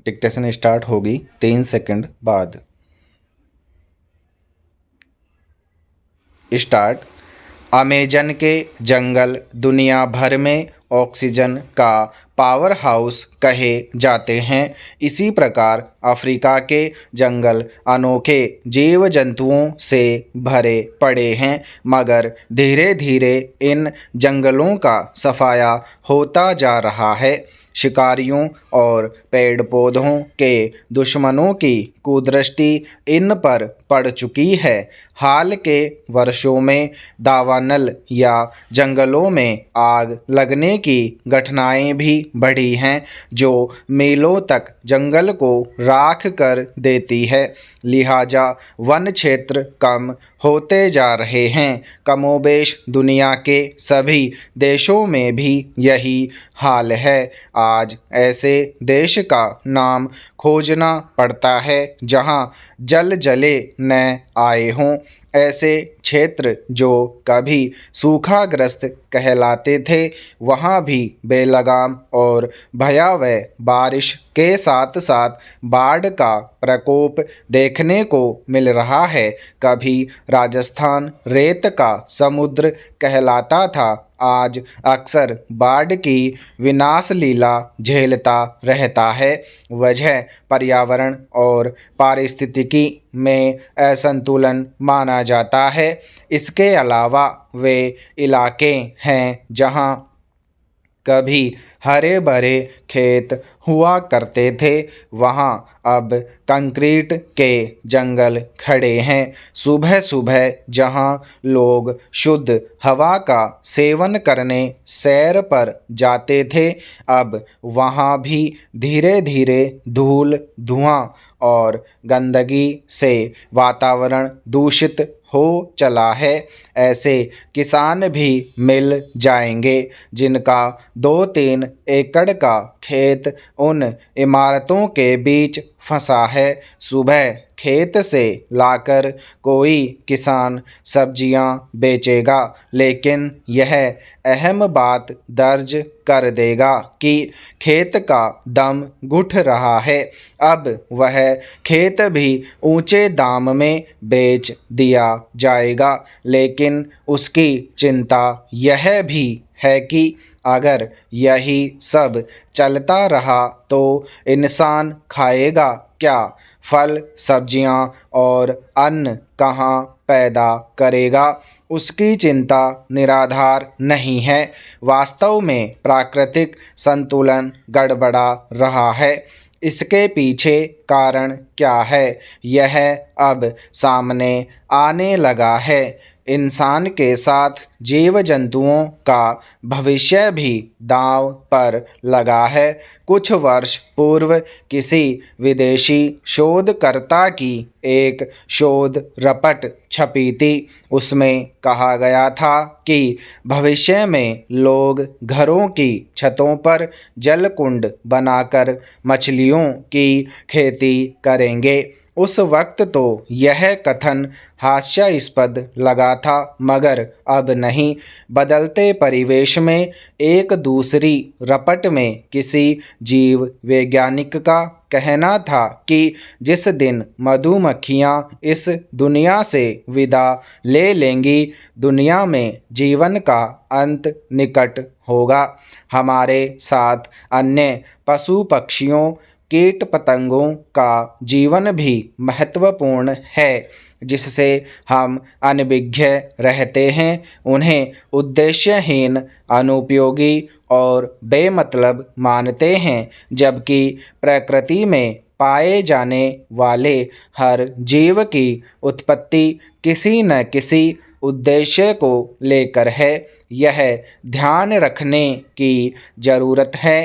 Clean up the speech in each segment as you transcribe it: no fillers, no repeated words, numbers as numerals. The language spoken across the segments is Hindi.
डिक्टेशन स्टार्ट होगी 3 सेकंड बाद। स्टार्ट। अमेजन के जंगल दुनिया भर में ऑक्सीजन का पावर हाउस कहे जाते हैं। इसी प्रकार अफ्रीका के जंगल अनोखे जीव जंतुओं से भरे पड़े हैं, मगर धीरे धीरे इन जंगलों का सफाया होता जा रहा है। शिकारियों और पेड़ पौधों के दुश्मनों की कुदृष्टि इन पर पड़ चुकी है। हाल के वर्षों में दावानल या जंगलों में आग लगने की घटनाएं भी बढ़ी हैं, जो मीलों तक जंगल को राख कर देती है। लिहाजा वन क्षेत्र कम होते जा रहे हैं। कमोबेश दुनिया के सभी देशों में भी यही हाल है। आज ऐसे देश का नाम खोजना पड़ता है जहां जल जले न आए हों। ऐसे क्षेत्र जो कभी सूखाग्रस्त कहलाते थे, वहाँ भी बेलगाम और भयावह बारिश के साथ साथ बाढ़ का प्रकोप देखने को मिल रहा है। कभी राजस्थान रेत का समुद्र कहलाता था, आज अक्सर बाढ़ की विनाश लीला झेलता रहता है। वजह पर्यावरण और पारिस्थितिकी में असंतुलन माना जाता है। इसके अलावा वे इलाके हैं जहां कभी हरे भरे खेत हुआ करते थे, वहाँ अब कंक्रीट के जंगल खड़े हैं। सुबह सुबह जहाँ लोग शुद्ध हवा का सेवन करने सैर पर जाते थे, अब वहाँ भी धीरे धीरे धूल, धुआं और गंदगी से वातावरण दूषित हो चला है। ऐसे किसान भी मिल जाएंगे जिनका 2-3 एकड़ का खेत उन इमारतों के बीच फंसा है। सुबह खेत से लाकर कोई किसान सब्जियां बेचेगा, लेकिन यह अहम बात दर्ज कर देगा कि खेत का दम घुट रहा है। अब वह खेत भी ऊंचे दाम में बेच दिया जाएगा, लेकिन उसकी चिंता यह भी है कि अगर यही सब चलता रहा तो इंसान खाएगा क्या? फल, सब्जियां और अन्न कहाँ पैदा करेगा? उसकी चिंता निराधार नहीं है। वास्तव में प्राकृतिक संतुलन गड़बड़ा रहा है। इसके पीछे कारण क्या है, यह अब सामने आने लगा है। इंसान के साथ जीव जंतुओं का भविष्य भी दांव पर लगा है। कुछ वर्ष पूर्व किसी विदेशी शोधकर्ता की एक शोध रपट छपी थी। उसमें कहा गया था कि भविष्य में लोग घरों की छतों पर जलकुंड बनाकर मछलियों की खेती करेंगे। उस वक्त तो यह कथन हास्यास्पद लगा था, मगर अब नहीं। बदलते परिवेश में एक दूसरी रपट में किसी जीव वैज्ञानिक का कहना था कि जिस दिन मधुमक्खियां इस दुनिया से विदा ले लेंगी, दुनिया में जीवन का अंत निकट होगा। हमारे साथ अन्य पशु पक्षियों, कीट पतंगों का जीवन भी महत्वपूर्ण है, जिससे हम अनभिज्ञ रहते हैं। उन्हें उद्देश्यहीन, अनुपयोगी और बेमतलब मानते हैं, जबकि प्रकृति में पाए जाने वाले हर जीव की उत्पत्ति किसी न किसी उद्देश्य को लेकर है। यह ध्यान रखने की ज़रूरत है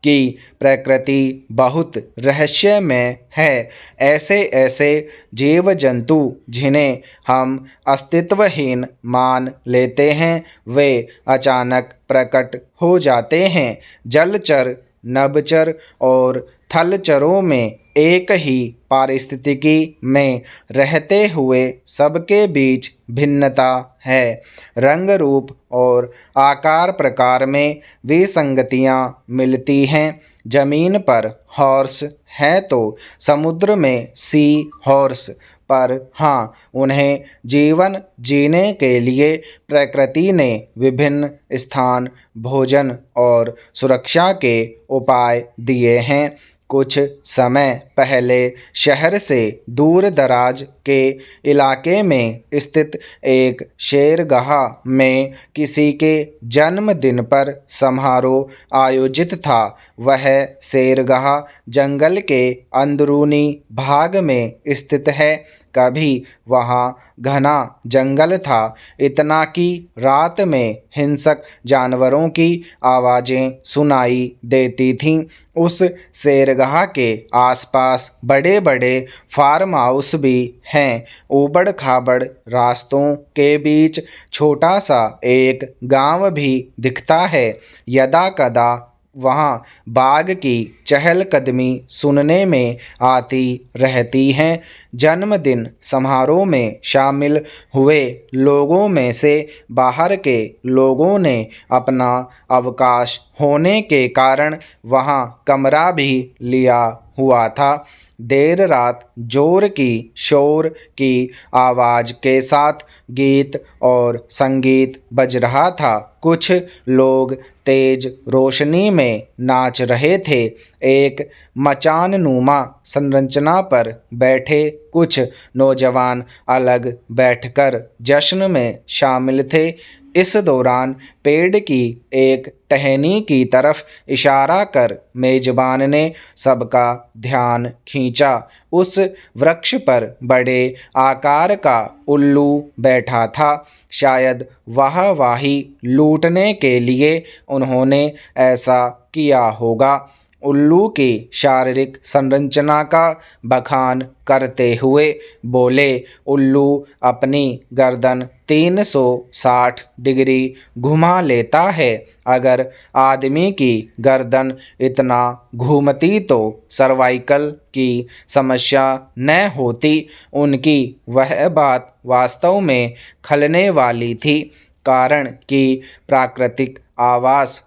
कि प्रकृति बहुत रहस्यमय है। ऐसे ऐसे जीव जंतु जिन्हें हम अस्तित्वहीन मान लेते हैं, वे अचानक प्रकट हो जाते हैं। जलचर, नभचर और थलचरों में एक ही पारिस्थितिकी में रहते हुए सबके बीच भिन्नता है। रंग, रूप और आकार प्रकार में विसंगतियाँ मिलती हैं। जमीन पर हॉर्स हैं तो समुद्र में सी हॉर्स, पर हाँ, उन्हें जीवन जीने के लिए प्रकृति ने विभिन्न स्थान, भोजन और सुरक्षा के उपाय दिए हैं। कुछ समय पहले शहर से दूर दराज के इलाके में स्थित एक शेरगाह में किसी के जन्मदिन पर समारोह आयोजित था। वह शेरगाह जंगल के अंदरूनी भाग में स्थित है। कभी वहाँ घना जंगल था, इतना कि रात में हिंसक जानवरों की आवाज़ें सुनाई देती थीं। उस शेरगाह के आसपास बड़े बड़े फार्म हाउस भी हैं। ऊबड़ खाबड़ रास्तों के बीच छोटा सा एक गांव भी दिखता है। यदा कदा वहाँ बाघ की चहलकदमी सुनने में आती रहती हैं। जन्मदिन समारोह में शामिल हुए लोगों में से बाहर के लोगों ने अपना अवकाश होने के कारण वहाँ कमरा भी लिया हुआ था। देर रात जोर की शोर की आवाज़ के साथ गीत और संगीत बज रहा था। कुछ लोग तेज रोशनी में नाच रहे थे। एक मचाननुमा संरचना पर बैठे कुछ नौजवान अलग बैठकर जश्न में शामिल थे। इस दौरान पेड़ की एक टहनी की तरफ इशारा कर मेजबान ने सबका ध्यान खींचा। उस वृक्ष पर बड़े आकार का उल्लू बैठा था। शायद वाहवाही लूटने के लिए उन्होंने ऐसा किया होगा। उल्लू की शारीरिक संरचना का बखान करते हुए बोले, उल्लू अपनी गर्दन 360 डिग्री घुमा लेता है। अगर आदमी की गर्दन इतना घूमती तो सर्वाइकल की समस्या न होती। उनकी वह बात वास्तव में खलने वाली थी, कारण कि प्राकृतिक आवास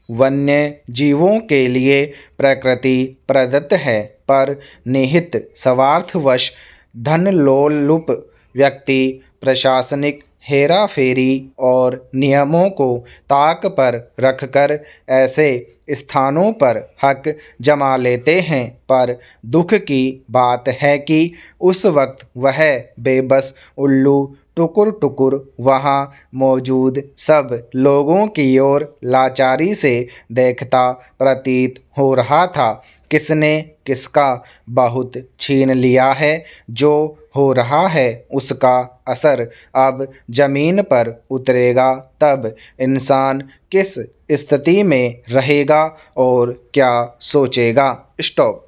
वन्य जीवों के लिए प्रकृति प्रदत्त है, पर निहित स्वार्थवश धनलोलुप व्यक्ति प्रशासनिक हेराफेरी और नियमों को ताक पर रखकर ऐसे स्थानों पर हक जमा लेते हैं। पर दुख की बात है कि उस वक्त वह बेबस उल्लू टुकुर टुकुर वहाँ मौजूद सब लोगों की ओर लाचारी से देखता प्रतीत हो रहा था। किसने किसका बहुत छीन लिया है। जो हो रहा है उसका असर अब जमीन पर उतरेगा, तब इंसान किस स्थिति में रहेगा और क्या सोचेगा। स्टॉप।